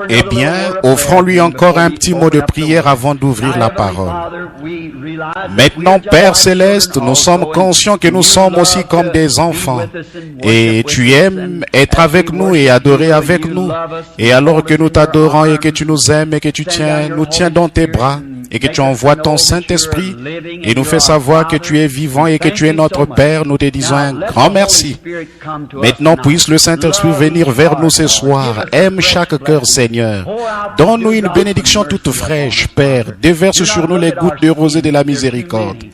Eh bien, offrons-lui encore un petit mot de prière avant d'ouvrir la parole. Maintenant, Père Céleste, nous sommes conscients que nous sommes aussi comme des enfants. Et tu aimes être avec nous et adorer avec nous. Et alors que nous t'adorons et que tu nous aimes et que tu nous tiens dans tes bras, et que tu envoies ton Saint-Esprit et nous fais savoir que tu es vivant et que tu es notre Père, nous te disons un grand merci. Maintenant, puisse le Saint-Esprit venir vers nous ce soir. Aime chaque cœur, Seigneur. Donne-nous une bénédiction toute fraîche, Père. Déverse sur nous les gouttes de rosée de la miséricorde.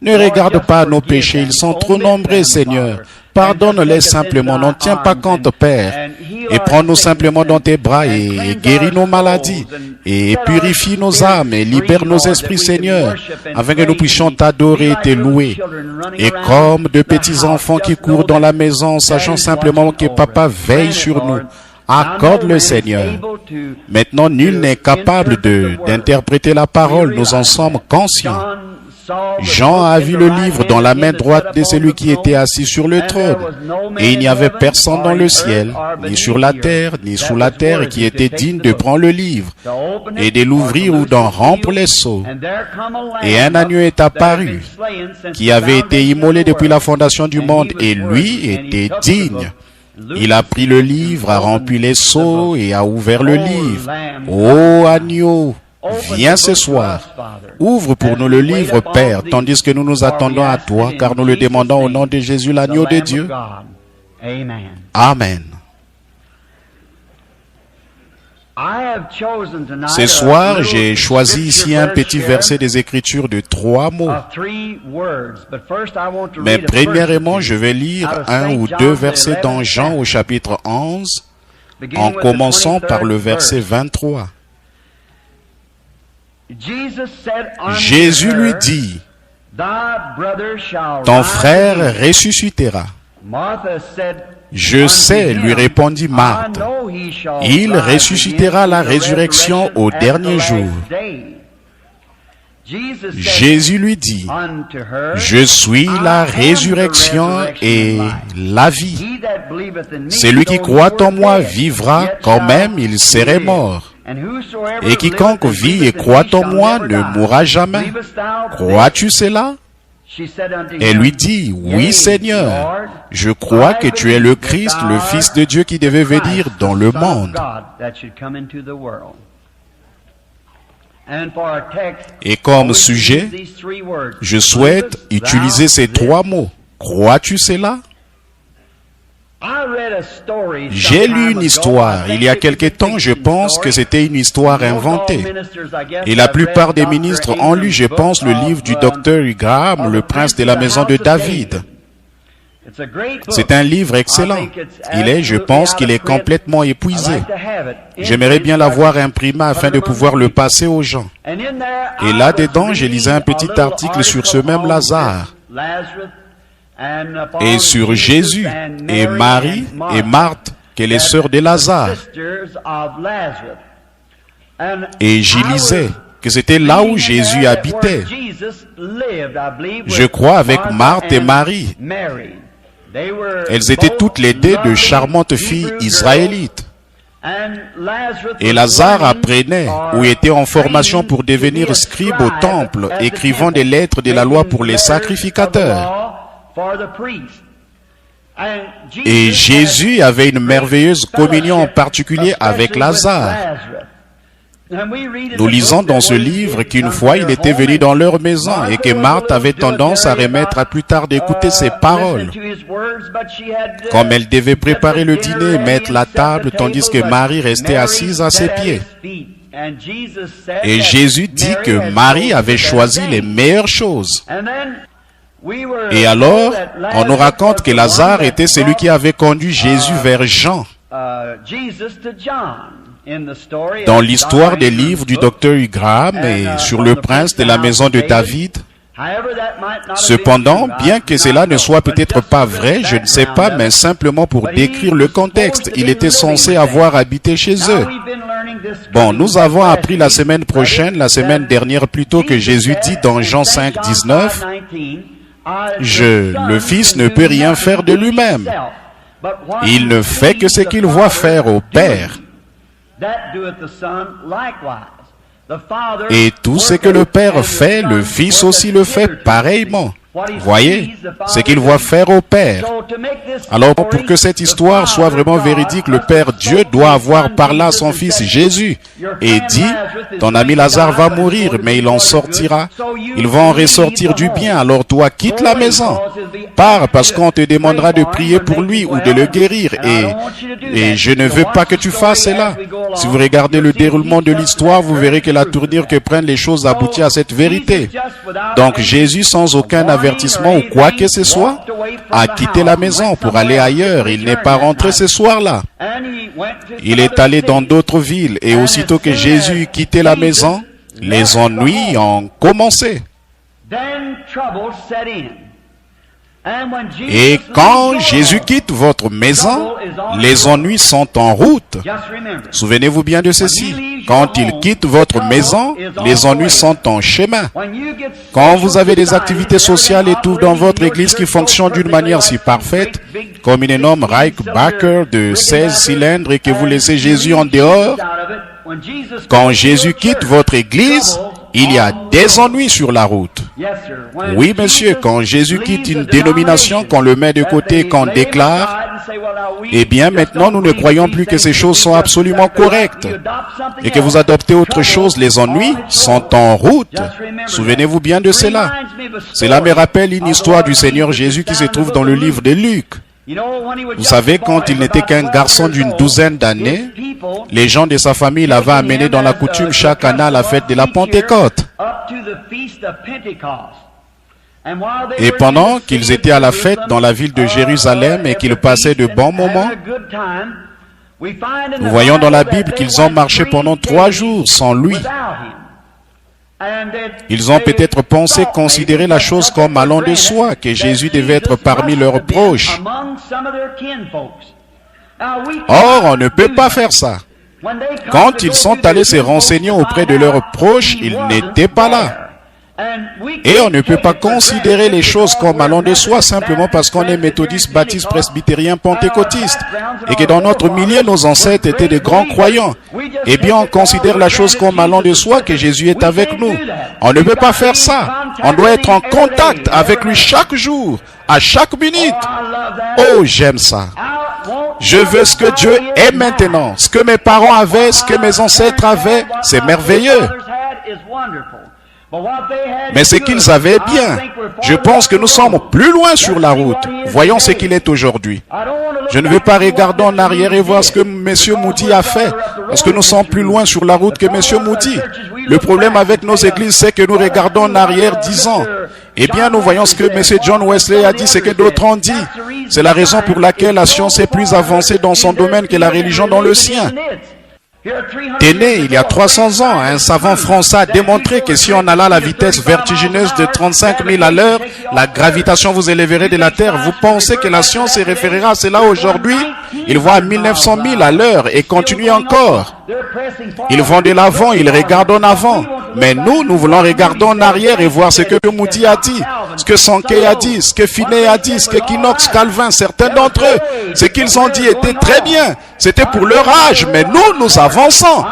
Ne regarde pas nos péchés, ils sont trop nombreux, Seigneur. Pardonne-les simplement, n'en tiens pas compte, Père. Et prends-nous simplement dans tes bras et guéris nos maladies. Et purifie nos âmes et libère nos esprits, Seigneur, afin que nous puissions t'adorer et te louer. Et comme de petits enfants qui courent dans la maison, sachant simplement que Papa veille sur nous, accorde-le, Seigneur. Maintenant, nul n'est capable d'interpréter la parole, nous en sommes conscients. Jean a vu le livre dans la main droite de celui qui était assis sur le trône. Et il n'y avait personne dans le ciel, ni sur la terre, ni sous la terre, qui était digne de prendre le livre, et de l'ouvrir ou d'en rompre les sceaux. Et un agneau est apparu, qui avait été immolé depuis la fondation du monde, et lui était digne. Il a pris le livre, a rempli les sceaux, et a ouvert le livre. Ô agneau! Viens ce soir, ouvre pour nous le livre, Père, tandis que nous nous attendons à toi, car nous le demandons au nom de Jésus, l'agneau de Dieu. Amen. Ce soir, j'ai choisi ici un petit verset des Écritures de 3 mots. Mais premièrement, je vais lire 1 ou 2 versets dans Jean au chapitre 11, en commençant par le verset 23. Jésus lui dit, « Ton frère ressuscitera. » Je sais, lui répondit Marthe, « Il ressuscitera à la résurrection au dernier jour. » Jésus lui dit, « Je suis la résurrection et la vie. Celui qui croit en moi vivra quand même il serait mort. Et quiconque vit et croit en moi ne mourra jamais. Crois-tu cela? » Elle lui dit, « Oui, Seigneur, je crois que tu es le Christ, le Fils de Dieu qui devait venir dans le monde. » Et comme sujet, je souhaite utiliser ces 3 mots. Crois-tu cela? J'ai lu une histoire. Il y a quelque temps, je pense que c'était une histoire inventée. Et la plupart des ministres ont lu, je pense, le livre du Dr. Graham, Le Prince de la Maison de David. C'est un livre excellent. Je pense qu'il est complètement épuisé. J'aimerais bien l'avoir imprimé afin de pouvoir le passer aux gens. Et là-dedans, je lisais un petit article sur ce même Lazare. Et sur Jésus et Marie et Marthe, qui est les sœurs de Lazare. Et j'y lisais que c'était là où Jésus habitait. Je crois avec Marthe et Marie. Elles étaient toutes les 2 de charmantes filles israélites. Et Lazare apprenait ou était en formation pour devenir scribe au temple, écrivant des lettres de la loi pour les sacrificateurs. Et Jésus avait une merveilleuse communion en particulier avec Lazare. Nous lisons dans ce livre qu'une fois il était venu dans leur maison et que Marthe avait tendance à remettre à plus tard d'écouter ses paroles. Comme elle devait préparer le dîner et mettre la table, tandis que Marie restait assise à ses pieds. Et Jésus dit que Marie avait choisi les meilleures choses. Et alors, on nous raconte que Lazare était celui qui avait conduit Jésus vers Jean. Dans l'histoire des livres du Dr. Graham et sur le prince de la maison de David. Cependant, bien que cela ne soit peut-être pas vrai, je ne sais pas, mais simplement pour décrire le contexte, il était censé avoir habité chez eux. Bon, nous avons appris la semaine dernière plutôt, que Jésus dit dans Jean 5, 19, le Fils ne peut rien faire de lui-même. Il ne fait que ce qu'il voit faire au Père. Et tout ce que le Père fait, le Fils aussi le fait pareillement. Voyez ce qu'il voit faire au Père. Alors, pour que cette histoire soit vraiment véridique, le Père Dieu doit avoir parlé à son Fils Jésus et dit, ton ami Lazare va mourir, mais il en sortira. Il va en ressortir du bien. Alors toi, quitte la maison. Pars, parce qu'on te demandera de prier pour lui ou de le guérir. Et je ne veux pas que tu fasses cela. Si vous regardez le déroulement de l'histoire, vous verrez que la tournure que prennent les choses aboutit à cette vérité. Donc Jésus, sans aucun avertissement ou quoi que ce soit, a quitté la maison pour aller ailleurs. Il n'est pas rentré ce soir-là. Il est allé dans d'autres villes et aussitôt que Jésus eut quitté la maison, les ennuis ont commencé. Et quand Jésus quitte votre maison, les ennuis sont en route. Souvenez-vous bien de ceci. Quand il quitte votre maison, les ennuis sont en chemin. Quand vous avez des activités sociales et tout dans votre église qui fonctionnent d'une manière si parfaite, comme une énorme Reichbacker de 16 cylindres et que vous laissez Jésus en dehors, quand Jésus quitte votre église, il y a des ennuis sur la route. Oui, monsieur, quand Jésus quitte une dénomination, qu'on le met de côté, qu'on déclare, eh bien, maintenant, nous ne croyons plus que ces choses sont absolument correctes. Et que vous adoptez autre chose, les ennuis sont en route. Souvenez-vous bien de cela. Cela me rappelle une histoire du Seigneur Jésus qui se trouve dans le livre de Luc. Vous savez, quand il n'était qu'un garçon d'une douzaine d'années, les gens de sa famille l'avaient amené dans la coutume chaque année à la fête de la Pentecôte. Et pendant qu'ils étaient à la fête dans la ville de Jérusalem et qu'ils passaient de bons moments, nous voyons dans la Bible qu'ils ont marché pendant 3 jours sans lui. Ils ont peut-être pensé considérer la chose comme allant de soi, que Jésus devait être parmi leurs proches. Or, on ne peut pas faire ça. Quand ils sont allés se renseigner auprès de leurs proches, ils n'étaient pas là. Et on ne peut pas considérer les choses comme allant de soi simplement parce qu'on est méthodiste, baptiste, presbytérien, pentecôtiste. Et que dans notre milieu, nos ancêtres étaient de grands croyants. Eh bien, on considère la chose comme allant de soi, que Jésus est avec nous. On ne peut pas faire ça. On doit être en contact avec lui chaque jour, à chaque minute. Oh, j'aime ça. Je veux ce que Dieu est maintenant. Ce que mes parents avaient, ce que mes ancêtres avaient, c'est merveilleux. Mais ce qu'ils avaient bien, je pense que nous sommes plus loin sur la route. Voyons ce qu'il est aujourd'hui. Je ne veux pas regarder en arrière et voir ce que M. Moody a fait, parce que nous sommes plus loin sur la route que M. Moody. Le problème avec nos églises, c'est que nous regardons en arrière 10 ans. Eh bien, nous voyons ce que M. John Wesley a dit, ce que d'autres ont dit. C'est la raison pour laquelle la science est plus avancée dans son domaine que la religion dans le sien. T'es né il y a 300 ans, un savant français a démontré que si on allait à la vitesse vertigineuse de 35 000 à l'heure, la gravitation vous élèverait de la Terre. Vous pensez que la science se référera à cela aujourd'hui? Ils vont à 1900 000 à l'heure et continuent encore. Ils vont de l'avant, ils regardent en avant. Mais nous voulons regarder en arrière et voir ce que Moody a dit, ce que Sankey a dit, ce que Finney a dit, ce que Knox, Calvin, certains d'entre eux. Ce qu'ils ont dit était très bien. C'était pour leur âge, mais nous avançons.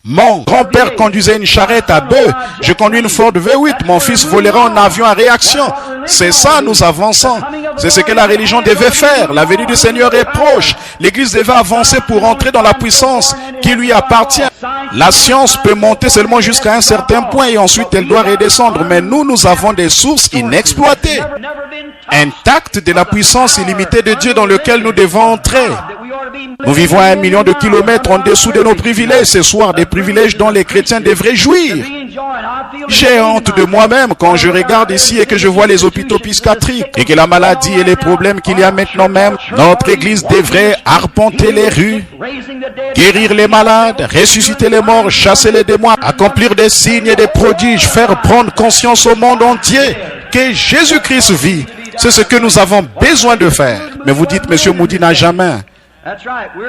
Mon grand-père conduisait une charrette à bœufs. Je conduis une Ford V8. Mon fils volera en avion à réaction. C'est ça, nous avançons. C'est ce que la religion devait faire. La venue du Seigneur est proche. L'Église devait avancer pour entrer dans la puissance qui lui appartient. La science peut monter seulement jusqu'à un certain point et ensuite elle doit redescendre. Mais nous avons des sources inexploitées, intactes de la puissance illimitée de Dieu dans lequel nous devons entrer. Nous vivons à 1 million de kilomètres en dessous de nos privilèges. Ce soir, des privilèges dont les chrétiens devraient jouir. J'ai honte de moi-même quand je regarde ici et que je vois les hôpitaux psychiatriques et que la maladie et les problèmes qu'il y a maintenant même. Notre Église devrait arpenter les rues, guérir les malades, ressusciter les morts, chasser les démons, accomplir des signes et des prodiges, faire prendre conscience au monde entier que Jésus-Christ vit. C'est ce que nous avons besoin de faire. Mais vous dites, M. Moody n'a jamais.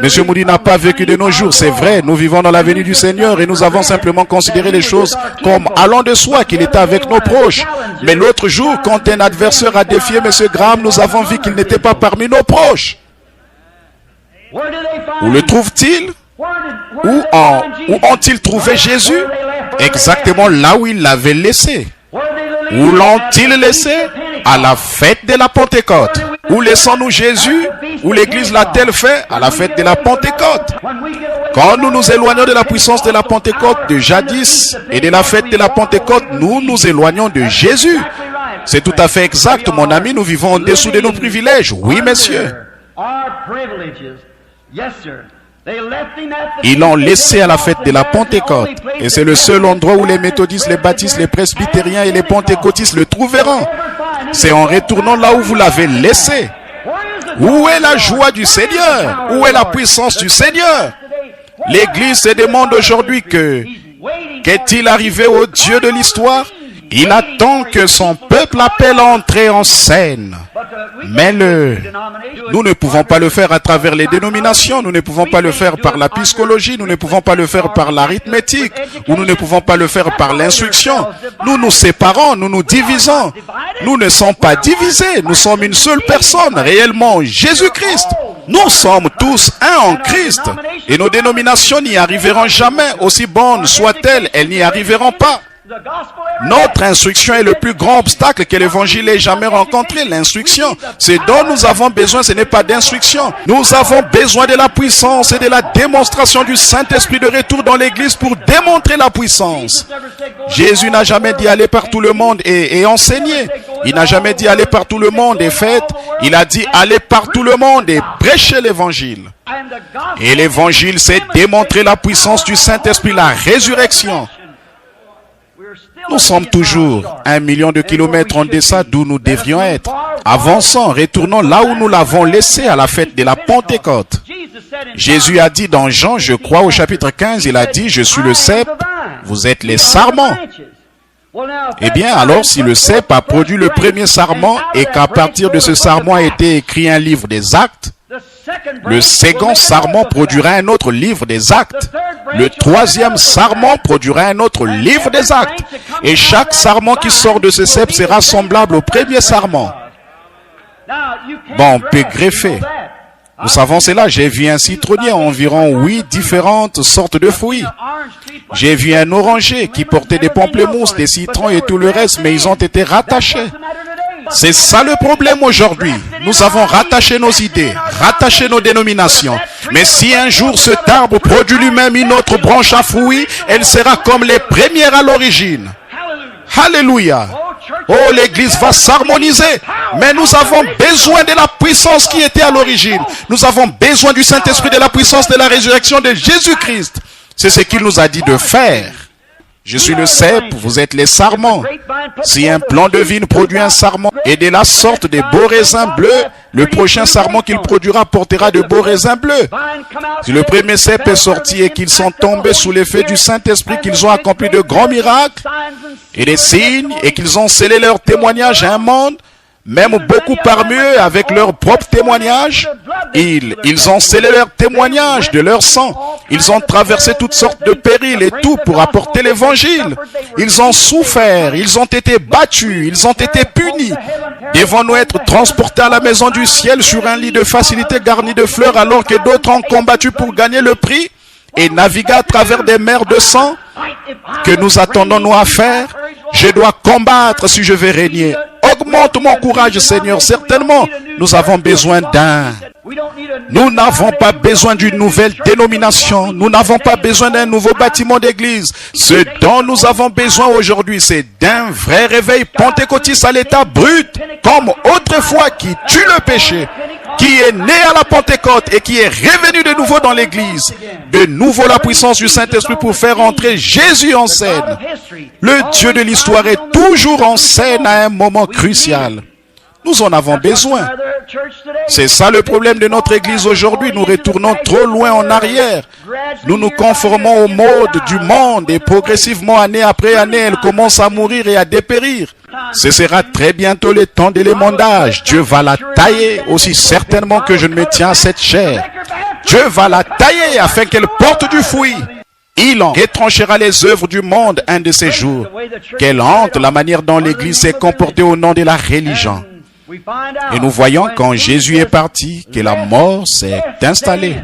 M. Moody n'a pas vécu de nos jours, c'est vrai, nous vivons dans la venue du Seigneur et nous avons simplement considéré les choses comme allant de soi, qu'il était avec nos proches. Mais l'autre jour, quand un adversaire a défié M. Graham, nous avons vu qu'il n'était pas parmi nos proches. Où le trouve-t-il? Où ont-ils trouvé Jésus? Exactement là où ils l'avaient laissé. Où l'ont-ils laissé? À la fête de la Pentecôte. Où laissons-nous Jésus? Où l'Église l'a-t-elle fait? À la fête de la Pentecôte. Quand nous nous éloignons de la puissance de la Pentecôte de jadis et de la fête de la Pentecôte, nous nous éloignons de Jésus. C'est tout à fait exact, mon ami, nous vivons en dessous de nos privilèges. Oui, messieurs. Ils l'ont laissé à la fête de la Pentecôte. Et c'est le seul endroit où les méthodistes, les baptistes, les presbytériens et les pentecôtistes le trouveront. C'est en retournant là où vous l'avez laissé. Où est la joie du Seigneur? Où est la puissance du Seigneur? L'Église se demande aujourd'hui qu'est-il arrivé au Dieu de l'histoire? Il attend que son peuple appelle à entrer en scène. Mais nous ne pouvons pas le faire à travers les dénominations, nous ne pouvons pas le faire par la psychologie, nous ne pouvons pas le faire par l'arithmétique, ou nous ne pouvons pas le faire par l'instruction. Nous nous séparons, nous nous divisons. Nous ne sommes pas divisés, nous sommes une seule personne, réellement Jésus-Christ. Nous sommes tous un en Christ. Et nos dénominations n'y arriveront jamais, aussi bonnes soient-elles, elles n'y arriveront pas. Notre instruction est le plus grand obstacle que l'évangile ait jamais rencontré, l'instruction. Ce dont nous avons besoin, ce n'est pas d'instruction. Nous avons besoin de la puissance et de la démonstration du Saint-Esprit de retour dans l'église pour démontrer la puissance. Jésus n'a jamais dit aller par tout le monde et enseigner. Il n'a jamais dit aller par tout le monde et faites. Il a dit aller par tout le monde et prêcher l'évangile. Et l'évangile, c'est démontrer la puissance du Saint-Esprit, la résurrection. Nous sommes toujours 1 million de kilomètres en deçà d'où nous devrions être. Avançons, retournons là où nous l'avons laissé à la fête de la Pentecôte. Jésus a dit dans Jean, je crois au chapitre 15, il a dit, je suis le cep, vous êtes les sarments. Eh bien, alors si le cep a produit le premier sarment et qu'à partir de ce sarment a été écrit un livre des actes, le second sarment produira un autre livre des actes. Le troisième sarment produira un autre livre des actes. Et chaque sarment qui sort de ce cep sera semblable au premier sarment. Bon, on peut greffer. Nous savons cela. J'ai vu un citronnier, environ 8 différentes sortes de fruits. J'ai vu un oranger qui portait des pamplemousses, des citrons et tout le reste, mais ils ont été rattachés. C'est ça le problème aujourd'hui. Nous avons rattaché nos idées, rattaché nos dénominations. Mais si un jour cet arbre produit lui-même une autre branche à fruits, elle sera comme les premières à l'origine. Alléluia. Oh, l'église va s'harmoniser. Mais nous avons besoin de la puissance qui était à l'origine. Nous avons besoin du Saint-Esprit, de la puissance de la résurrection de Jésus-Christ. C'est ce qu'il nous a dit de faire. Je suis le cep, vous êtes les sarments. Si un plant de vigne produit un sarment et de la sorte des beaux raisins bleus, le prochain sarment qu'il produira portera de beaux raisins bleus. Si le premier cep est sorti et qu'ils sont tombés sous l'effet du Saint-Esprit, qu'ils ont accompli de grands miracles et des signes et qu'ils ont scellé leur témoignage à un monde, même beaucoup parmi eux, avec leur propre témoignage, ils ont scellé leur témoignage de leur sang. Ils ont traversé toutes sortes de périls et tout pour apporter l'évangile. Ils ont souffert, ils ont été battus, ils ont été punis. Devons-nous être transportés à la maison du ciel sur un lit de facilité garni de fleurs alors que d'autres ont combattu pour gagner le prix et naviguer à travers des mers de sang? Que nous attendons-nous à faire? Je dois combattre si je veux régner. Augmente mon courage, Seigneur. Certainement, nous avons besoin d'un. Nous n'avons pas besoin d'une nouvelle dénomination. Nous n'avons pas besoin d'un nouveau bâtiment d'église. Ce dont nous avons besoin aujourd'hui, c'est d'un vrai réveil pentecôtiste à l'état brut, comme autrefois, qui tue le péché, qui est né à la Pentecôte et qui est revenu de nouveau dans l'église. De nouveau la puissance du Saint-Esprit pour faire entrer Jésus en scène. Le Dieu de l'histoire est toujours en scène à un moment crucial. Nous en avons besoin. C'est ça le problème de notre église aujourd'hui. Nous retournons trop loin en arrière. Nous nous conformons au mode du monde et progressivement, année après année, elle commence à mourir et à dépérir. Ce sera très bientôt le temps de l'émondage. Dieu va la tailler aussi certainement que je ne me tiens à cette chair. Dieu va la tailler afin qu'elle porte du fruit. Il en retranchera les œuvres du monde un de ces jours. Quelle honte la manière dont l'Église s'est comportée au nom de la religion. Et nous voyons quand Jésus est parti que la mort s'est installée.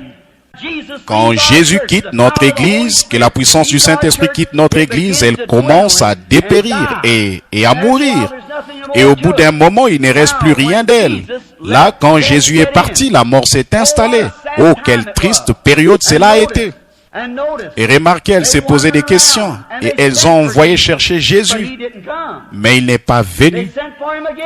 Quand Jésus quitte notre Église, que la puissance du Saint-Esprit quitte notre Église, elle commence à dépérir et à mourir. Et au bout d'un moment, il ne reste plus rien d'elle. Là, quand Jésus est parti, la mort s'est installée. Oh, quelle triste période cela a été. Et remarquez, elle s'est posé des questions et elles ont envoyé chercher Jésus. Mais il n'est pas venu.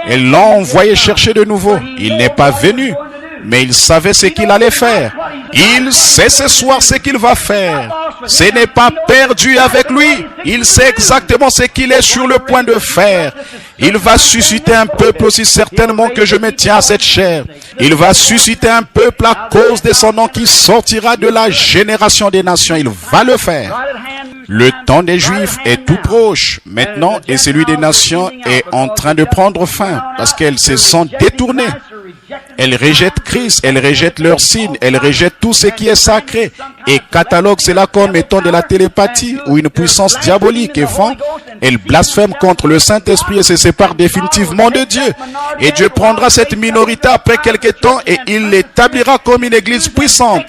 Elles l'ont envoyé chercher de nouveau. Il n'est pas venu. Mais il savait ce qu'il allait faire. Il sait ce soir ce qu'il va faire. Ce n'est pas perdu avec lui. Il sait exactement ce qu'il est sur le point de faire. Il va susciter un peuple aussi certainement que je me tiens à cette chair. Il va susciter un peuple à cause de son nom qui sortira de la génération des nations. Il va le faire. Le temps des Juifs est tout proche maintenant et celui des nations est en train de prendre fin parce qu'elles se sont détournées. Elles rejettent Christ, elles rejettent leurs signes, elles rejettent tout ce qui est sacré et cataloguent cela comme étant de la télépathie ou une puissance diabolique et font. Elles blasphèment contre le Saint-Esprit et se séparent définitivement de Dieu. Et Dieu prendra cette minorité après quelque temps et il l'établira comme une église puissante.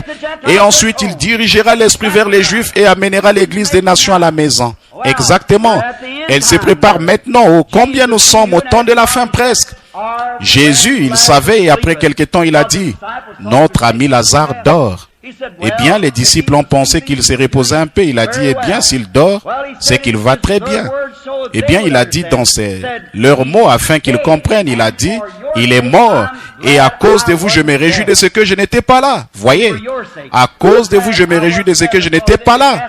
Et ensuite il dirigera l'esprit vers les Juifs et amènera l'église des nations à la maison. Exactement. Elle se prépare maintenant. Oh, combien nous sommes au temps de la fin presque. Jésus, il savait et après quelque temps il a dit, notre ami Lazare dort. Eh bien, les disciples ont pensé qu'il s'est reposé un peu. Il a dit, eh bien, s'il dort, c'est qu'il va très bien. Eh bien, il a dit dans leurs mots afin qu'ils comprennent, il a dit, il est mort. Et à cause de vous, je me réjouis de ce que je n'étais pas là. Voyez, à cause de vous, je me réjouis de ce que je n'étais pas là.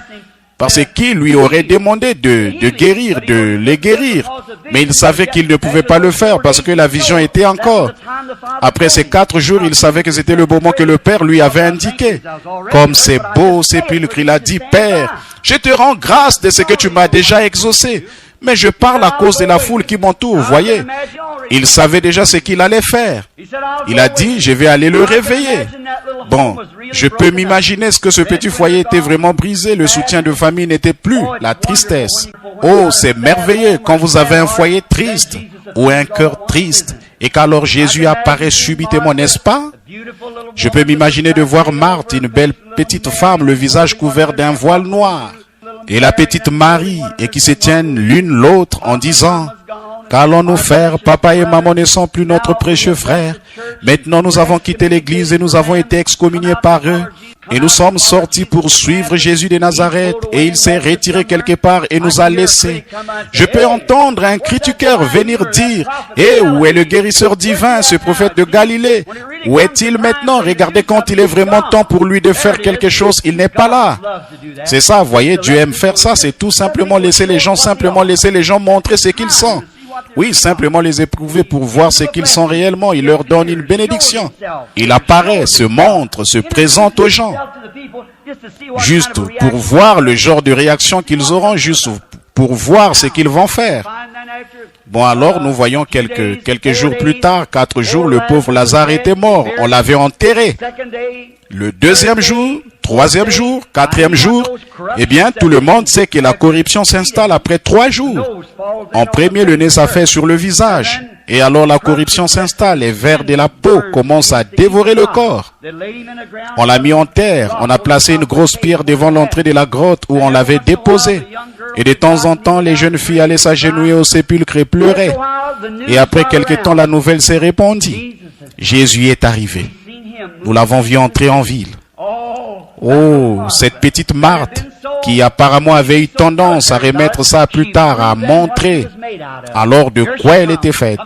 Parce qu'il lui aurait demandé de guérir, de les guérir. Mais il savait qu'il ne pouvait pas le faire parce que la vision était encore. Après ces 4 jours, il savait que c'était le moment que le Père lui avait indiqué. Comme c'est beau, sépulcre, il a dit, Père, je te rends grâce de ce que tu m'as déjà exaucé. Mais je parle à cause de la foule qui m'entoure, voyez. Il savait déjà ce qu'il allait faire. Il a dit, je vais aller le réveiller. Bon, je peux m'imaginer ce que ce petit foyer était vraiment brisé. Le soutien de famille n'était plus, la tristesse. Oh, c'est merveilleux quand vous avez un foyer triste ou un cœur triste et qu'alors Jésus apparaît subitement, n'est-ce pas? Je peux m'imaginer de voir Marthe, une belle petite femme, le visage couvert d'un voile noir. Et la petite Marie, et qui se tiennent l'une l'autre en disant, qu'allons-nous faire? Papa et maman ne sont plus notre précieux frère. Maintenant nous avons quitté l'église et nous avons été excommuniés par eux. Et nous sommes sortis pour suivre Jésus de Nazareth et il s'est retiré quelque part et nous a laissés. Je peux entendre un cri du cœur venir dire, eh, où est le guérisseur divin, ce prophète de Galilée? Où est-il maintenant? Regardez quand il est vraiment temps pour lui de faire quelque chose, il n'est pas là. C'est ça, voyez, Dieu aime faire ça, c'est tout simplement laisser les gens montrer ce qu'ils sont. Oui, simplement les éprouver pour voir ce qu'ils sont réellement. Il leur donne une bénédiction. Il apparaît, se montre, se présente aux gens. Juste pour voir le genre de réaction qu'ils auront, juste pour voir ce qu'ils vont faire. Bon, alors nous voyons quelques jours plus tard, 4 jours, le pauvre Lazare était mort. On l'avait enterré. Le 2e jour, 3e jour, 4e jour, eh bien, tout le monde sait que la corruption s'installe après 3 jours. En premier, le nez s'affaisse sur le visage. Et alors la corruption s'installe, les vers de la peau commencent à dévorer le corps. On l'a mis en terre, on a placé une grosse pierre devant l'entrée de la grotte où on l'avait déposé. Et de temps en temps, les jeunes filles allaient s'agenouiller au sépulcre et pleuraient. Et après quelque temps, la nouvelle s'est répandue. Jésus est arrivé. Nous l'avons vu entrer en ville. Oh, cette petite Marthe, qui apparemment avait eu tendance à remettre ça plus tard, à montrer alors de quoi elle était faite.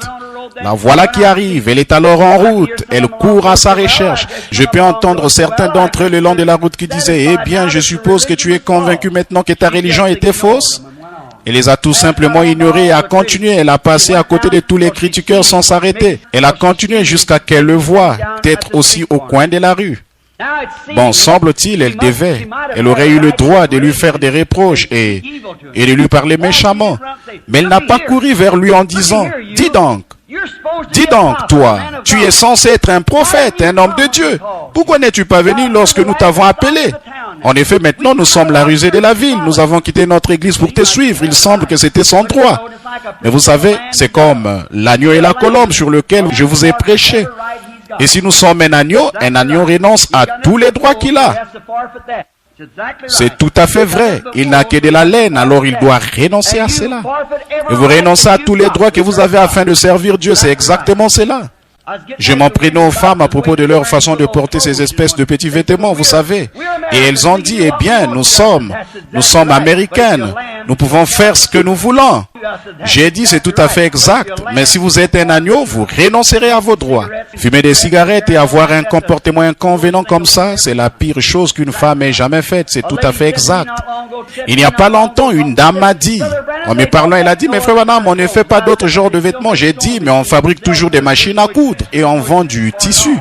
La voilà qui arrive, elle est alors en route, elle court à sa recherche. Je peux entendre certains d'entre eux le long de la route qui disaient, eh bien, je suppose que tu es convaincu maintenant que ta religion était fausse. Elle les a tout simplement ignorés et a continué. Elle a passé à côté de tous les critiqueurs sans s'arrêter. Elle a continué jusqu'à qu'elle le voie, peut-être aussi au coin de la rue. Bon, semble-t-il, elle aurait eu le droit de lui faire des reproches et de lui parler méchamment. Mais elle n'a pas couru vers lui en disant, dis donc, toi, tu es censé être un prophète, un homme de Dieu. Pourquoi n'es-tu pas venu lorsque nous t'avons appelé? En effet, maintenant, nous sommes la rusée de la ville. Nous avons quitté notre église pour te suivre. Il semble que c'était son droit. Mais vous savez, c'est comme l'agneau et la colombe sur lequel je vous ai prêché. Et si nous sommes un agneau renonce à tous les droits qu'il a. C'est tout à fait vrai. Il n'a que de la laine, alors il doit renoncer à cela. Et vous renoncez à tous les droits que vous avez afin de servir Dieu. C'est exactement cela. Je m'en prenais aux femmes à propos de leur façon de porter ces espèces de petits vêtements, vous savez. Et elles ont dit, eh bien, nous sommes américaines. Nous pouvons faire ce que nous voulons. J'ai dit, c'est tout à fait exact. Mais si vous êtes un agneau, vous renoncerez à vos droits. Fumer des cigarettes et avoir un comportement inconvénient comme ça, c'est la pire chose qu'une femme ait jamais faite. C'est tout à fait exact. Il n'y a pas longtemps, une dame m'a dit, en me parlant, elle a dit, mais frère Branham, on ne fait pas d'autres genres de vêtements. J'ai dit, mais on fabrique toujours des machines à coudre et on vend du tissu.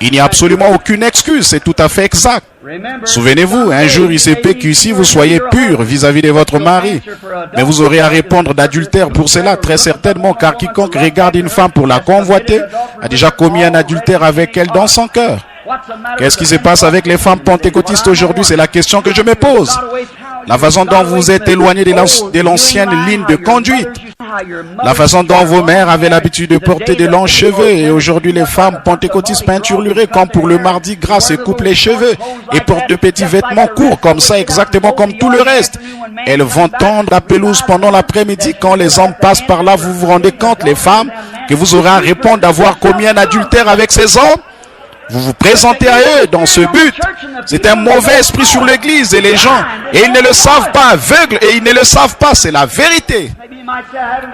Il n'y a absolument aucune excuse, c'est tout à fait exact. Souvenez-vous, un jour il se peut qu'ici vous soyez pur vis-à-vis de votre mari, mais vous aurez à répondre d'adultère pour cela, très certainement, car quiconque regarde une femme pour la convoiter a déjà commis un adultère avec elle dans son cœur. Qu'est-ce qui se passe avec les femmes pentecôtistes aujourd'hui? C'est la question que je me pose. La façon dont vous êtes éloigné de l'ancienne ligne de conduite. La façon dont vos mères avaient l'habitude de porter de longs cheveux. Et aujourd'hui, les femmes pentecôtistes peinturlurées comme pour le mardi gras se coupent les cheveux et portent de petits vêtements courts comme ça, exactement comme tout le reste. Elles vont tondre la pelouse pendant l'après-midi. Quand les hommes passent par là, vous vous rendez compte, les femmes, que vous aurez à répondre d'avoir commis un adultère avec ces hommes? Vous vous présentez à eux dans ce but. C'est un mauvais esprit sur l'église et les gens, et ils ne le savent pas, aveugles, et ils ne le savent pas, c'est la vérité.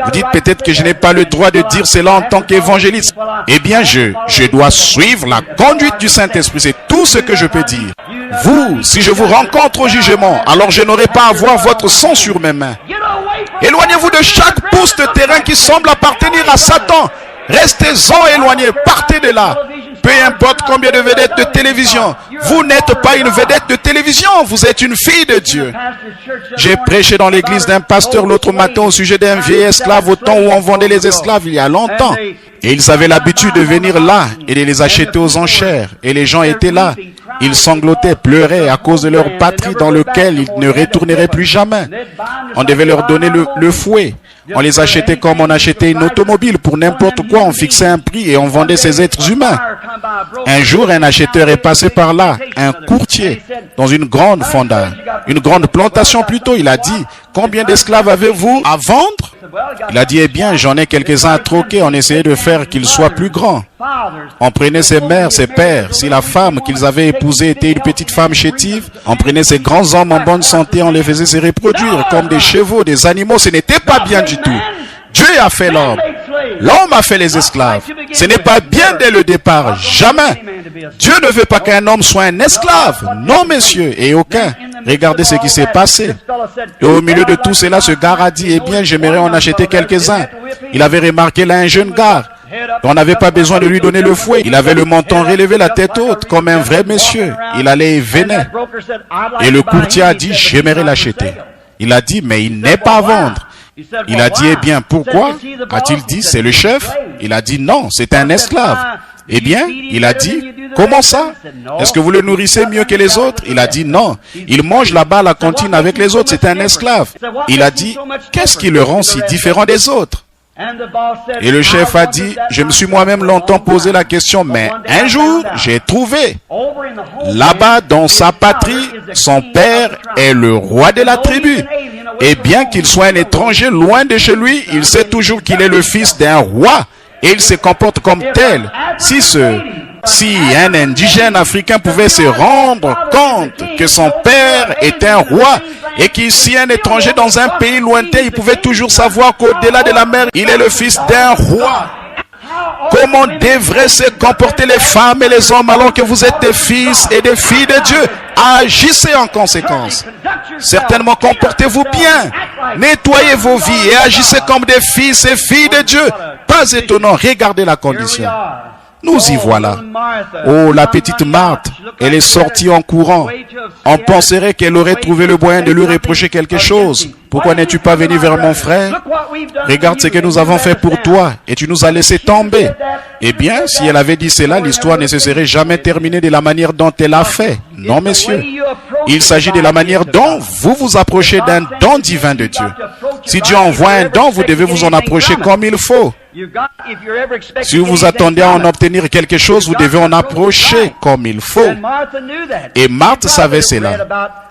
Vous dites peut-être que je n'ai pas le droit de dire cela en tant qu'évangéliste. Eh bien, je dois suivre la conduite du Saint-Esprit, c'est tout ce que je peux dire. Vous, si je vous rencontre au jugement, alors je n'aurai pas à voir votre sang sur mes mains. Éloignez-vous de chaque pouce de terrain qui semble appartenir à Satan. Restez-en éloignés, partez de là. Peu importe combien de vedettes de télévision, vous n'êtes pas une vedette de télévision, vous êtes une fille de Dieu. J'ai prêché dans l'église d'un pasteur l'autre matin au sujet d'un vieil esclave au temps où on vendait les esclaves il y a longtemps. Et ils avaient l'habitude de venir là et de les acheter aux enchères. Et les gens étaient là. Ils sanglotaient, pleuraient à cause de leur patrie dans laquelle ils ne retourneraient plus jamais. On devait leur donner le fouet. On les achetait comme on achetait une automobile pour n'importe quoi. On fixait un prix et on vendait ces êtres humains. Un jour, un acheteur est passé par là, un courtier, dans une grande fonda, une grande plantation plutôt. Il a dit, combien d'esclaves avez-vous à vendre? Il a dit, eh bien, j'en ai quelques-uns à troquer. On essayait de faire qu'ils soient plus grands. On prenait ses mères, ses pères. Si la femme qu'ils avaient épousée était une petite femme chétive, on prenait ces grands hommes en bonne santé, on les faisait se reproduire comme des chevaux, des animaux. Ce n'était pas bien du tout. Dieu a fait l'homme. L'homme a fait les esclaves. Ce n'est pas bien dès le départ. Jamais. Dieu ne veut pas qu'un homme soit un esclave. Non, messieurs, et aucun. Regardez ce qui s'est passé. Et au milieu de tout cela, ce gars a dit, eh bien, j'aimerais en acheter quelques-uns. Il avait remarqué là un jeune gars. On n'avait pas besoin de lui donner le fouet. Il avait le menton relevé, la tête haute, comme un vrai monsieur. Il allait et venait. Et le courtier a dit, j'aimerais l'acheter. Il a dit, mais il n'est pas à vendre. Il a dit, eh bien, pourquoi? A-t-il dit, c'est le chef? Il a dit, non, c'est un esclave. Eh bien, il a dit, comment ça? Est-ce que vous le nourrissez mieux que les autres? Il a dit, non. Il mange là-bas à la cantine avec les autres, c'est un esclave. Il a dit, qu'est-ce qui le rend si différent des autres? Et le chef a dit, je me suis moi-même longtemps posé la question, mais un jour, j'ai trouvé. Là-bas, dans sa patrie, son père est le roi de la tribu. Et bien qu'il soit un étranger loin de chez lui, il sait toujours qu'il est le fils d'un roi. Et il se comporte comme tel. Si un indigène africain pouvait se rendre compte que son père est un roi et qu'ici un étranger dans un pays lointain, il pouvait toujours savoir qu'au-delà de la mer, il est le fils d'un roi. Comment devraient se comporter les femmes et les hommes alors que vous êtes des fils et des filles de Dieu? Agissez en conséquence. Certainement, comportez-vous bien. Nettoyez vos vies et agissez comme des fils et filles de Dieu. Pas étonnant, regardez la condition. Nous y voilà. Oh, la petite Marthe, elle est sortie en courant. On penserait qu'elle aurait trouvé le moyen de lui reprocher quelque chose. Pourquoi n'es-tu pas venu vers mon frère? Regarde ce que nous avons fait pour toi et tu nous as laissé tomber. Eh bien, si elle avait dit cela, l'histoire ne se serait jamais terminée de la manière dont elle a fait. Non, messieurs. Il s'agit de la manière dont vous vous approchez d'un don divin de Dieu. Si Dieu envoie un don, vous devez vous en approcher comme il faut. Si vous attendez à en obtenir quelque chose, vous devez en approcher comme il faut. Et Marthe savait cela.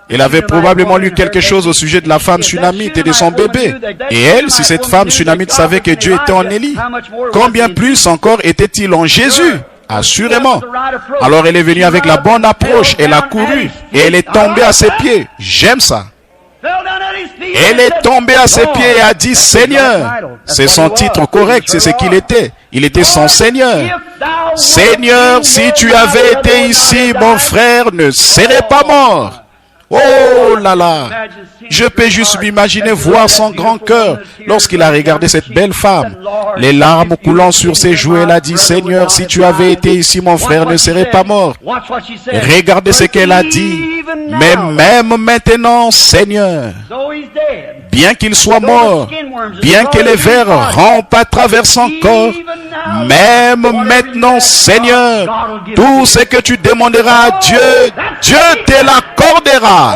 Elle avait probablement lu quelque chose au sujet de la femme sunamite et de son bébé. Et elle, si cette femme sunamite savait que Dieu était en Élie, combien plus encore était-il en Jésus? Assurément. Alors elle est venue avec la bonne approche, elle a couru et elle est tombée à ses pieds. J'aime ça. Elle est tombée à ses pieds et a dit, Seigneur. C'est son titre correct, c'est ce qu'il était. Il était son Seigneur. Seigneur, si tu avais été ici, mon frère ne serait pas mort. Oh là là, je peux juste m'imaginer voir son grand cœur lorsqu'il a regardé cette belle femme. Les larmes coulant sur ses joues, elle a dit, Seigneur, si tu avais été ici, mon frère ne serait pas mort. Regardez ce qu'elle a dit. Mais même maintenant, Seigneur, bien qu'il soit mort, bien que les vers rampent à travers son corps, même maintenant, Seigneur, tout ce que tu demanderas à Dieu, Dieu te l'accordera.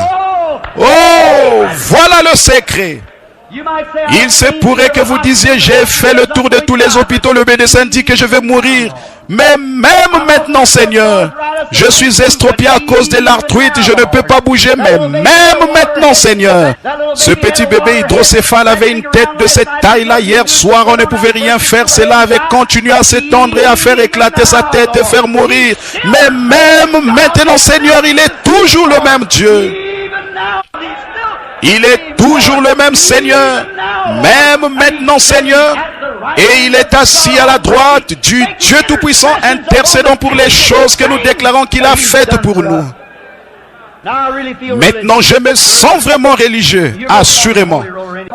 Oh, voilà le secret. Il se pourrait que vous disiez, j'ai fait le tour de tous les hôpitaux, le médecin dit que je vais mourir. Mais même maintenant, Seigneur, je suis estropié à cause de l'arthrite, je ne peux pas bouger, mais même maintenant, Seigneur, ce petit bébé hydrocéphale avait une tête de cette taille-là. Hier soir, on ne pouvait rien faire, cela avait continué à s'étendre et à faire éclater sa tête et faire mourir. Mais même maintenant, Seigneur, il est toujours le même Dieu. Il est toujours le même Seigneur, même maintenant Seigneur, et il est assis à la droite du Dieu Tout-Puissant, intercédant pour les choses que nous déclarons qu'il a faites pour nous. Maintenant, je me sens vraiment religieux, assurément.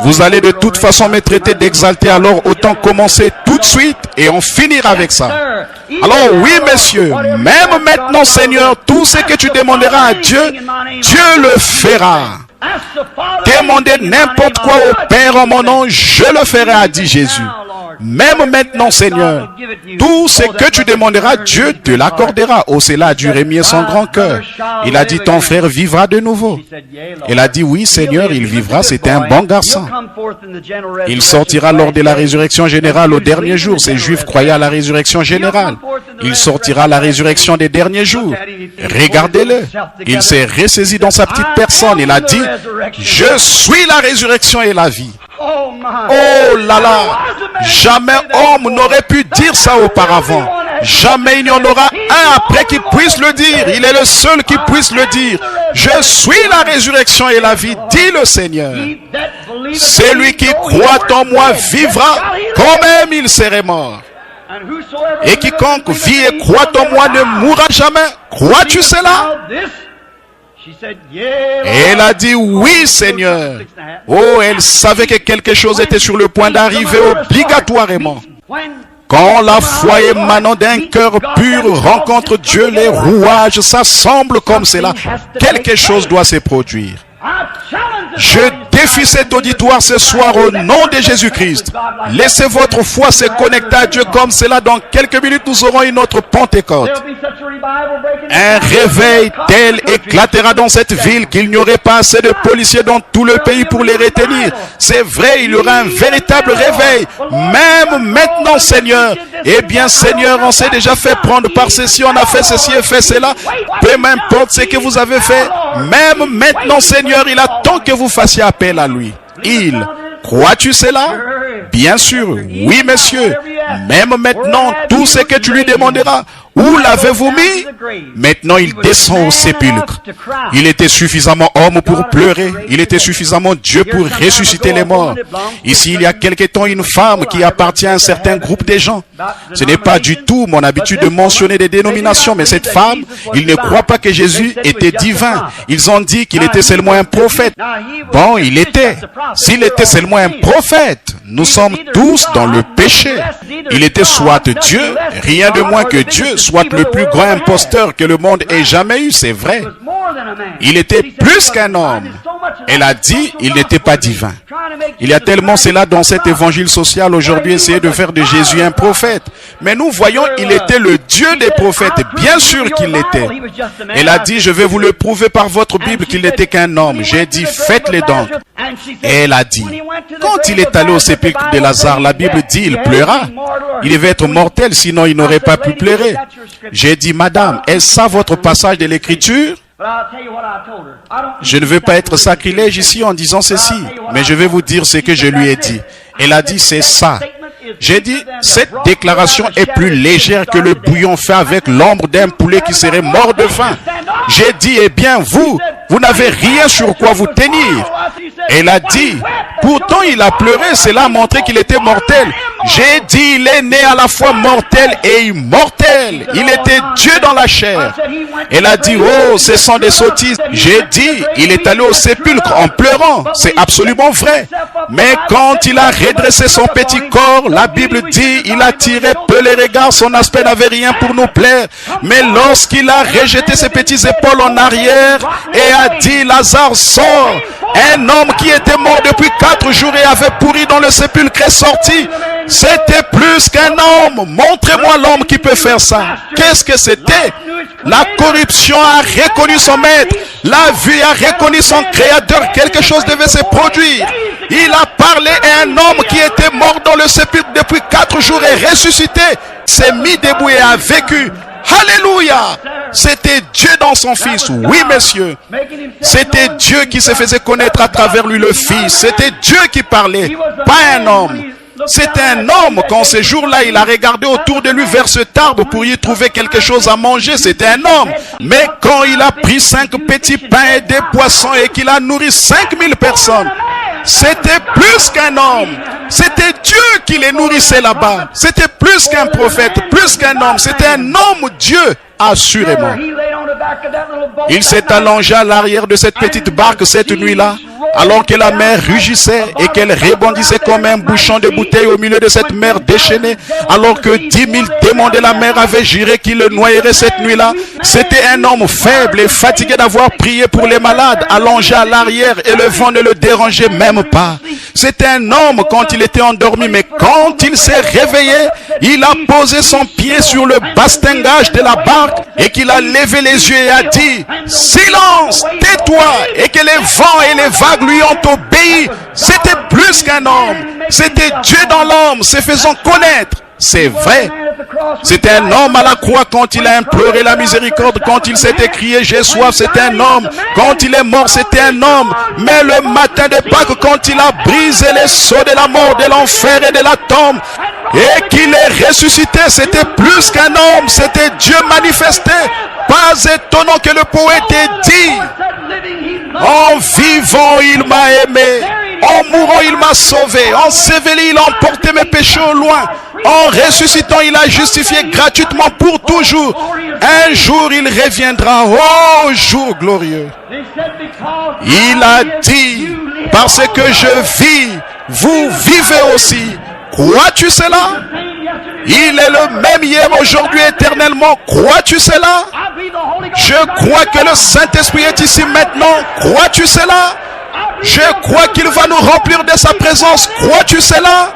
Vous allez de toute façon me traiter d'exalté, alors autant commencer tout de suite et en finir avec ça. Alors oui, messieurs, même maintenant, Seigneur, tout ce que tu demanderas à Dieu, Dieu le fera. Demandez n'importe quoi au Père en mon nom, je le ferai, a dit Jésus. Même maintenant, Seigneur, tout ce que tu demanderas, Dieu te l'accordera. Oh, cela a dû remuer son grand cœur. Il a dit, ton frère vivra de nouveau. Elle a dit, oui, Seigneur, il vivra, c'est un bon garçon. Il sortira lors de la résurrection générale au dernier jour. Ces Juifs croyaient à la résurrection générale. Il sortira à la résurrection des derniers jours. Regardez-le. Il s'est ressaisi dans sa petite personne. Il a dit, je suis la résurrection et la vie. Oh là là, jamais homme n'aurait pu dire ça auparavant. Jamais il n'y en aura un après qui puisse le dire. Il est le seul qui puisse le dire. Je suis la résurrection et la vie, dit le Seigneur. Celui qui croit en moi vivra, quand même il serait mort. Et quiconque vit et croit en moi ne mourra jamais. Crois-tu cela? Et elle a dit, oui, Seigneur. Oh, elle savait que quelque chose était sur le point d'arriver obligatoirement. Quand la foi émanant d'un cœur pur rencontre Dieu, les rouages s'assemblent comme cela. Quelque chose doit se produire. Je défie cet auditoire ce soir au nom de Jésus-Christ. Laissez votre foi se connecter à Dieu comme cela. Dans quelques minutes, nous aurons une autre Pentecôte. Un réveil tel éclatera dans cette ville qu'il n'y aurait pas assez de policiers dans tout le pays pour les retenir. C'est vrai, il y aura un véritable réveil. Même maintenant, Seigneur. Eh bien, Seigneur, on s'est déjà fait prendre par ceci, on a fait ceci et fait cela. Peu importe ce que vous avez fait. Même maintenant, Seigneur, il attend que vous fassiez appel à lui. Crois-tu cela? Bien sûr, oui, monsieur. Même maintenant, tout ce que tu lui demanderas, où l'avez-vous mis? Maintenant, il descend au sépulcre. Il était suffisamment homme pour pleurer. Il était suffisamment Dieu pour ressusciter les morts. Ici, il y a quelque temps, une femme qui appartient à un certain groupe de gens. Ce n'est pas du tout mon habitude de mentionner des dénominations, mais cette femme, ils ne croient pas que Jésus était divin. Ils ont dit qu'il était seulement un prophète. Bon, il était. S'il était seulement un prophète, nous sommes tous dans le péché. Il était soit Dieu, rien de moins que Dieu, soit le plus grand imposteur que le monde ait jamais eu, c'est vrai. Il était plus qu'un homme. Elle a dit, il n'était pas divin. Il y a tellement cela dans cet évangile social aujourd'hui, essayer de faire de Jésus un prophète. Mais nous voyons, il était le Dieu des prophètes. Bien sûr qu'il l'était. Elle a dit, je vais vous le prouver par votre Bible qu'il n'était qu'un homme. J'ai dit, faites-les donc. Et elle a dit, quand il est allé au sépulcre de Lazare, la Bible dit, il pleura. Il devait être mortel, sinon il n'aurait pas pu pleurer. J'ai dit, madame, est-ce ça votre passage de l'écriture? Je ne veux pas être sacrilège ici en disant ceci, mais je vais vous dire ce que je lui ai dit. Elle a dit, c'est ça. J'ai dit, cette déclaration est plus légère que le bouillon fait avec l'ombre d'un poulet qui serait mort de faim. J'ai dit, eh bien, vous n'avez rien sur quoi vous tenir. Elle a dit, pourtant il a pleuré, cela a montré qu'il était mortel. J'ai dit, il est né à la fois mortel et immortel. Il était Dieu dans la chair. Elle a dit, oh, ce sont des sottises. J'ai dit, il est allé au sépulcre en pleurant. C'est absolument vrai. Mais quand il a redressé son petit corps, la Bible dit, il a tiré peu les regards, son aspect n'avait rien pour nous plaire. Mais lorsqu'il a rejeté ses petites épaules en arrière et a dit, Lazare sort, un homme qui était mort depuis 4 jours et avait pourri dans le sépulcre est sorti. C'était plus qu'un homme. Montrez-moi l'homme qui peut faire ça. Qu'est-ce que c'était? La corruption a reconnu son maître. La vie a reconnu son créateur. Quelque chose devait se produire. Il a parlé et un homme qui était mort dans le sépulcre depuis 4 jours et ressuscité s'est mis debout et a vécu. Alléluia! C'était Dieu dans son Fils. Oui, messieurs. C'était Dieu qui se faisait connaître à travers lui, le Fils. C'était Dieu qui parlait, pas un homme. C'était un homme. Quand ce jour-là, il a regardé autour de lui vers cet arbre pour y trouver quelque chose à manger. C'était un homme. Mais quand il a pris 5 petits pains et des poissons et qu'il a nourri 5000 personnes, c'était plus qu'un homme. C'était Dieu qui les nourrissait là-bas. C'était plus qu'un prophète, plus qu'un homme. C'était un homme Dieu, assurément. Il s'est allongé à l'arrière de cette petite barque cette nuit-là, alors que la mer rugissait et qu'elle rebondissait comme un bouchon de bouteille au milieu de cette mer déchaînée, alors que 10 000 démons de la mer avaient juré qu'il le noyerait cette nuit-là. C'était un homme faible et fatigué d'avoir prié pour les malades, allongé à l'arrière et le vent ne le dérangeait même pas. C'était un homme quand il était endormi, mais quand il s'est réveillé, il a posé son pied sur le bastingage de la barque et qu'il a levé les yeux et a dit, silence, tais-toi, et que les vents et les vagues lui ont obéi. C'était plus qu'un homme. C'était Dieu dans l'homme, se faisant connaître. C'est vrai. C'était un homme à la croix quand il a imploré la miséricorde, quand il s'est écrié j'ai soif, c'était un homme. Quand il est mort, c'était un homme. Mais le matin de Pâques, quand il a brisé les sceaux de la mort, de l'enfer et de la tombe, et qu'il est ressuscité, c'était plus qu'un homme, c'était Dieu manifesté. Pas étonnant que le poète ait dit, en vivant il m'a aimé, en mourant il m'a sauvé, en s'éveillant il a emporté mes péchés au loin, en ressuscitant il a justifié gratuitement pour toujours. Un jour il reviendra, oh jour glorieux. Il a dit, parce que je vis, vous vivez aussi. Crois-tu cela? Il est le même hier, aujourd'hui, éternellement. Crois-tu cela? Je crois que le Saint-Esprit est ici maintenant. Crois-tu cela? Je crois qu'il va nous remplir de sa présence. Crois-tu cela?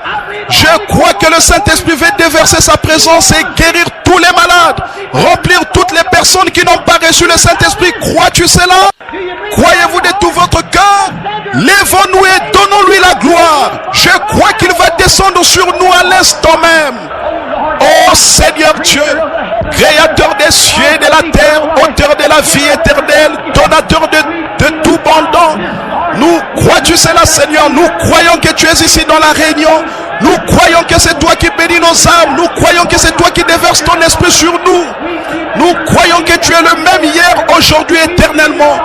Je crois que le Saint-Esprit va déverser sa présence et guérir tous les malades. Remplir toutes les personnes qui n'ont pas reçu le Saint-Esprit. Crois-tu cela? Croyez-vous de tout votre cœur? Lèvons-nous et donnons-lui la gloire. Je crois qu'il va descendre sur nous à l'instant même. Oh Seigneur Dieu, créateur des cieux et de la terre, auteur de la vie éternelle, donateur de tout bon don. Nous crois-tu cela, Seigneur? Nous croyons que tu es ici dans la réunion. Nous croyons que c'est toi qui bénis nos âmes. Nous croyons que c'est toi qui déverses ton esprit sur nous. Nous croyons que tu es le même hier, aujourd'hui, éternellement.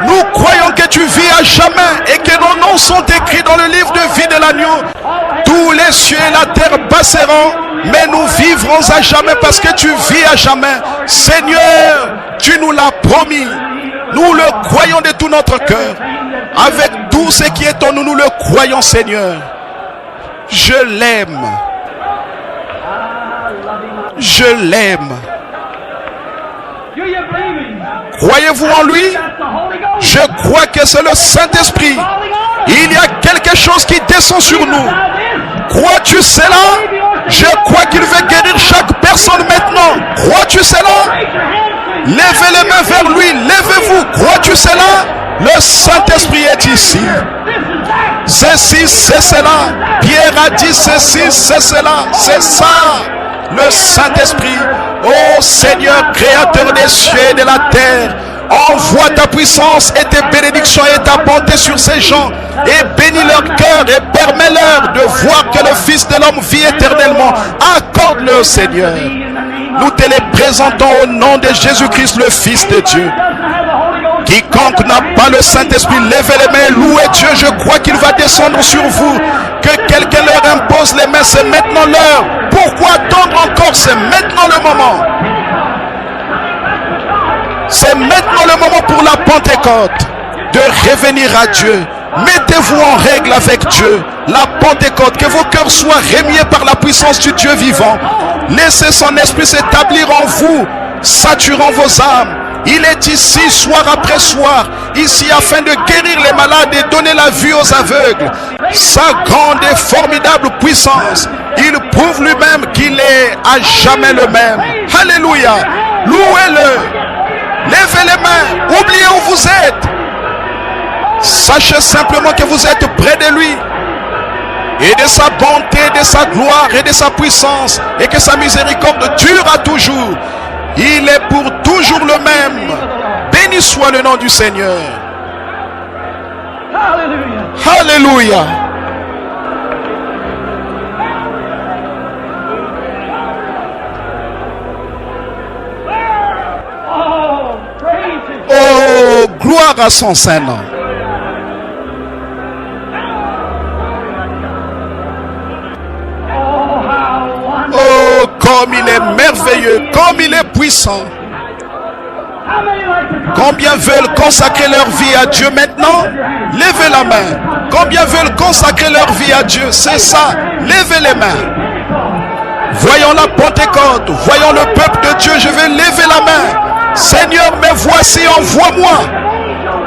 Nous croyons que tu vis à jamais et que nos noms sont écrits dans le livre de vie de l'agneau. Tous les cieux et la terre passeront, mais nous vivrons à jamais parce que tu vis à jamais. Seigneur, tu nous l'as promis. Nous le croyons de tout notre cœur. Avec tout ce qui est en nous, nous le croyons, Seigneur. Je l'aime. Je l'aime. Croyez-vous en lui? Je crois que c'est le Saint-Esprit. Il y a quelque chose qui descend sur nous. Crois-tu cela? Je crois qu'il veut guérir chaque personne maintenant. Crois-tu cela? Levez les mains vers lui. Levez-vous. Crois-tu cela? Le Saint-Esprit est ici. Ceci, c'est cela. Pierre a dit ceci, c'est cela. C'est ça. Le Saint-Esprit. Ô Seigneur, Créateur des cieux et de la terre, envoie ta puissance et tes bénédictions et ta bonté sur ces gens et bénis leur cœur et permets-leur de voir que le Fils de l'homme vit éternellement. Accorde-le, Seigneur. Nous te les présentons au nom de Jésus-Christ, le Fils de Dieu. Quiconque n'a pas le Saint-Esprit, levez les mains, louez Dieu. Je crois qu'il va descendre sur vous. Que quelqu'un leur impose les mains, c'est maintenant l'heure. Pourquoi attendre encore? C'est maintenant le moment. C'est maintenant le moment pour la Pentecôte de revenir à Dieu. Mettez-vous en règle avec Dieu. La Pentecôte, que vos cœurs soient rémiés par la puissance du Dieu vivant. Laissez son esprit s'établir en vous, saturant vos âmes. Il est ici soir après soir, ici afin de guérir les malades et donner la vue aux aveugles. Sa grande et formidable puissance, il prouve lui-même qu'il est à jamais le même. Alléluia. Louez-le. Levez les mains. Oubliez où vous êtes. Sachez simplement que vous êtes près de lui. Et de sa bonté, de sa gloire et de sa puissance. Et que sa miséricorde dure à toujours. Il est pour toujours le même. Béni soit le nom du Seigneur. Alléluia. Oh, gloire à son Saint-Nom. Oh, comme il est merveilleux, comme il est puissant. Combien veulent consacrer leur vie à Dieu maintenant? Levez la main. Combien veulent consacrer leur vie à Dieu? C'est ça. Levez les mains. Voyons la Pentecôte. Voyons le peuple de Dieu. Je vais lever la main. Seigneur, me voici, envoie-moi.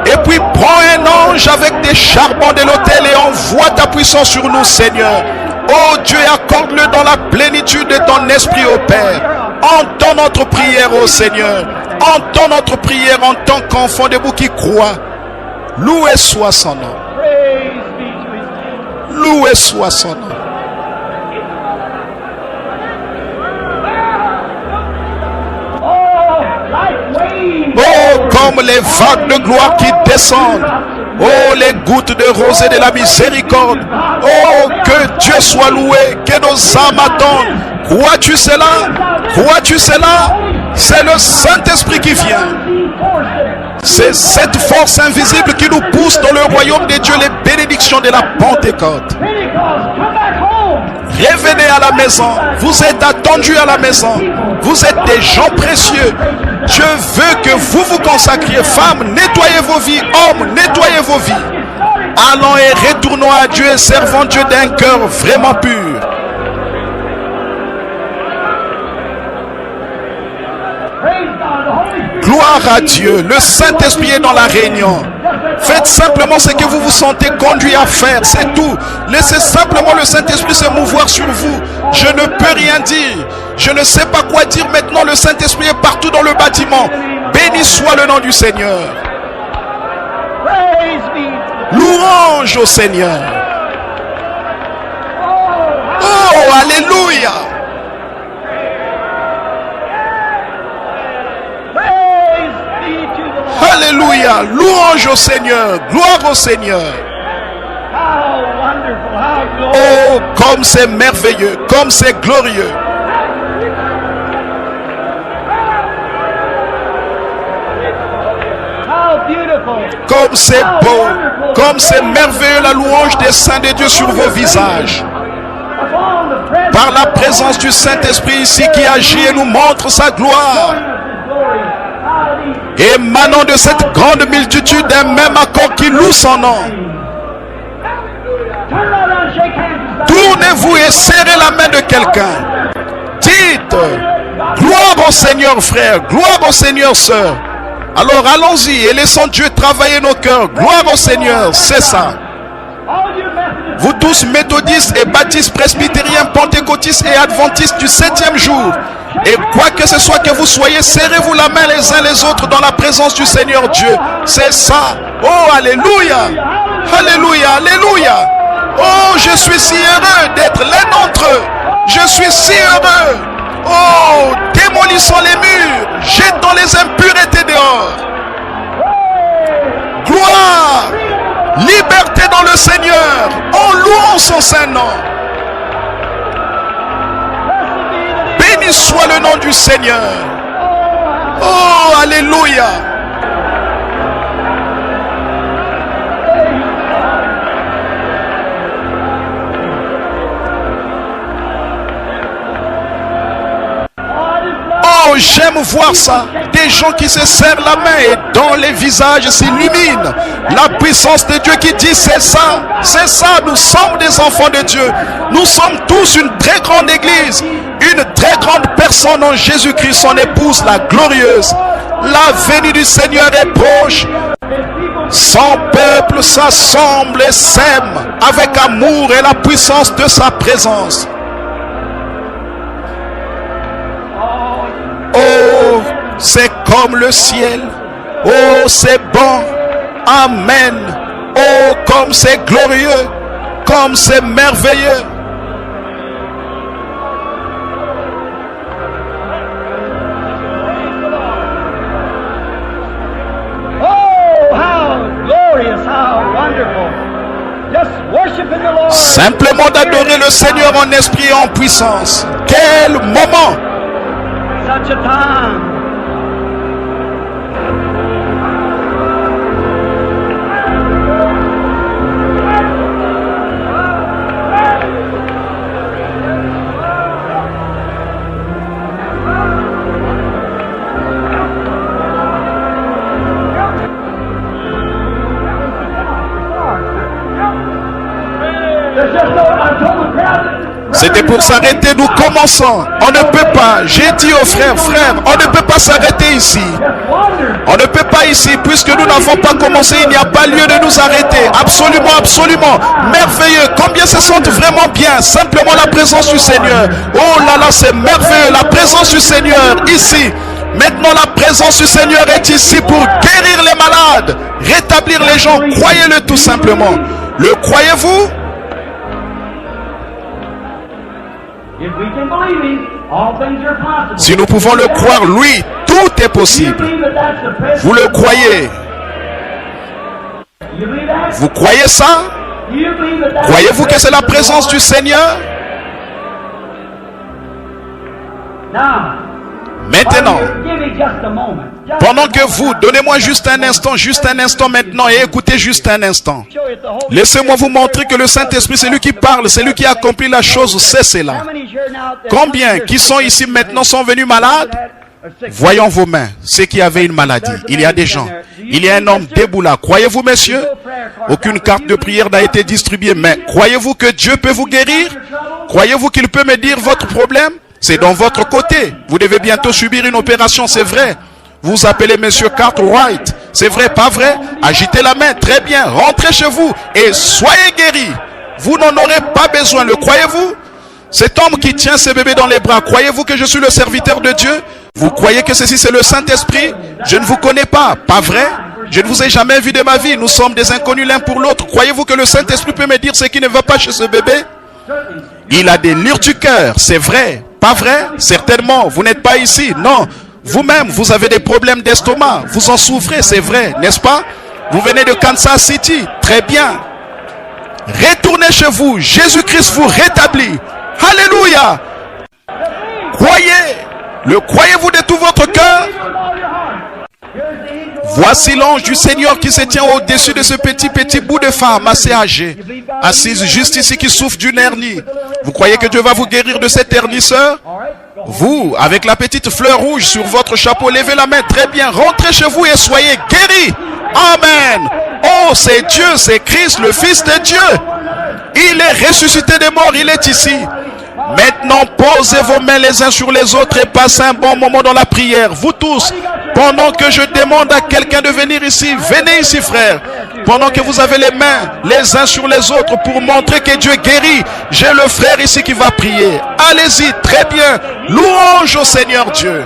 Et puis prends un ange avec des charbons de l'autel et envoie ta puissance sur nous, Seigneur. Oh Dieu, accorde-le dans la plénitude de ton esprit, ô Père. Entends notre prière, ô Seigneur. Entends notre prière en tant qu'enfant debout qui croit. Loué soit son nom. Loué soit son nom. Oh, comme les vagues de gloire qui descendent. Oh, les gouttes de rosée de la miséricorde. Oh, que Dieu soit loué, que nos âmes attendent. Crois-tu cela? Crois-tu cela? C'est le Saint-Esprit qui vient. C'est cette force invisible qui nous pousse dans le royaume de Dieu, les bénédictions de la Pentecôte. Revenez à la maison. Vous êtes attendus à la maison. Vous êtes des gens précieux. Dieu veut que vous vous consacriez. Femmes, nettoyez vos vies. Hommes, nettoyez vos vies. Allons et retournons à Dieu et servons Dieu d'un cœur vraiment pur. Gloire à Dieu. Le Saint-Esprit est dans la réunion. Faites simplement ce que vous vous sentez conduit à faire. C'est tout. Laissez simplement le Saint-Esprit se mouvoir sur vous. Je ne peux rien dire. Je ne sais pas quoi dire maintenant. Le Saint-Esprit est partout dans le bâtiment. Béni soit le nom du Seigneur. Louange au Seigneur. Oh, alléluia. Alléluia, louange au Seigneur, gloire au Seigneur. Oh, comme c'est merveilleux, comme c'est glorieux. Comme c'est beau, comme c'est merveilleux la louange des saints de Dieu sur vos visages. Par la présence du Saint-Esprit ici qui agit et nous montre sa gloire. Émanant de cette grande multitude d'un même accord qui loue son nom. Tournez-vous et serrez la main de quelqu'un. Dites, gloire au Seigneur frère, gloire au Seigneur sœur. Alors allons-y et laissons Dieu travailler nos cœurs. Gloire au Seigneur, c'est ça. Vous tous, méthodistes et baptistes, presbytériens, pentecôtistes et adventistes du 7e jour. Et quoi que ce soit que vous soyez, serrez-vous la main les uns les autres dans la présence du Seigneur Dieu. C'est ça. Oh, alléluia. Alléluia, alléluia. Oh, je suis si heureux d'être l'un d'entre eux. Je suis si heureux. Oh, démolissons les murs. Jetons les impuretés dehors. Gloire. Liberté dans le Seigneur. En louant son saint nom. Béni soit le nom du Seigneur. Oh, alléluia. Oh, j'aime voir ça. Des gens qui se serrent la main et dont les visages s'illuminent. La puissance de Dieu qui dit c'est ça. C'est ça, nous sommes des enfants de Dieu. Nous sommes tous une très grande église. Une très grande personne en Jésus-Christ, son épouse, la glorieuse. La venue du Seigneur est proche. Son peuple s'assemble et s'aime avec amour et la puissance de sa présence. Oh, c'est comme le ciel. Oh, c'est bon. Amen. Oh, comme c'est glorieux. Comme c'est merveilleux. Simplement d'adorer le Seigneur en esprit et en puissance. Quel moment! Such a time. C'était pour s'arrêter, nous commençons. On ne peut pas, j'ai dit aux frères, on ne peut pas s'arrêter ici. On ne peut pas ici, puisque nous n'avons pas commencé, il n'y a pas lieu de nous arrêter. Absolument, absolument. Merveilleux. Combien se sentent vraiment bien, simplement la présence du Seigneur. Oh là là, c'est merveilleux, la présence du Seigneur ici. Maintenant, la présence du Seigneur est ici pour guérir les malades, rétablir les gens. Croyez-le tout simplement. Le croyez-vous? Si nous pouvons le croire, lui, tout est possible. Vous le croyez? Vous croyez ça? Croyez-vous que c'est la présence du Seigneur? Maintenant, pendant que vous, donnez-moi juste un instant maintenant et écoutez juste un instant. Laissez-moi vous montrer que le Saint-Esprit, c'est lui qui parle, c'est lui qui accomplit la chose, c'est cela. Combien qui sont ici maintenant sont venus malades? Voyons vos mains, ceux qui avaient une maladie. Il y a des gens. Il y a un homme debout là. Croyez-vous, messieurs? Aucune carte de prière n'a été distribuée, mais croyez-vous que Dieu peut vous guérir? Croyez-vous qu'il peut me dire votre problème? C'est dans votre côté. Vous devez bientôt subir une opération, c'est vrai. Vous appelez Monsieur Cartwright. C'est vrai, pas vrai? Agitez la main, très bien. Rentrez chez vous et soyez guéris. Vous n'en aurez pas besoin, le croyez-vous? Cet homme qui tient ses bébés dans les bras, croyez-vous que je suis le serviteur de Dieu? Vous croyez que ceci c'est le Saint-Esprit? Je ne vous connais pas, pas vrai? Je ne vous ai jamais vu de ma vie. Nous sommes des inconnus l'un pour l'autre. Croyez-vous que le Saint-Esprit peut me dire ce qui ne va pas chez ce bébé? Il a des lires du cœur, c'est vrai. Pas vrai? Certainement, vous n'êtes pas ici. Non, vous-même, vous avez des problèmes d'estomac. Vous en souffrez, c'est vrai, n'est-ce pas? Vous venez de Kansas City. Très bien. Retournez chez vous. Jésus-Christ vous rétablit. Alléluia. Croyez. Le croyez-vous de tout votre cœur? Voici l'ange du Seigneur qui se tient au-dessus de ce petit bout de femme assez âgée, assise juste ici, qui souffre d'une hernie. Vous croyez que Dieu va vous guérir de cette hernie, sœur? Vous, avec la petite fleur rouge sur votre chapeau, levez la main, très bien, rentrez chez vous et soyez guéris. Amen. Oh, c'est Dieu, c'est Christ, le Fils de Dieu. Il est ressuscité des morts, il est ici. Maintenant, posez vos mains les uns sur les autres et passez un bon moment dans la prière. Vous tous, pendant que je demande à quelqu'un de venir ici, venez ici, frère. pendant que vous avez les mains les uns sur les autres pour montrer que Dieu guérit, j'ai le frère ici qui va prier. Allez-y, très bien. Louange au Seigneur Dieu.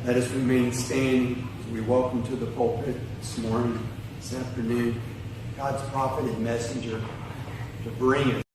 Let us remain standing as we welcome to the pulpit this morning, this afternoon, God's prophet and messenger to bring us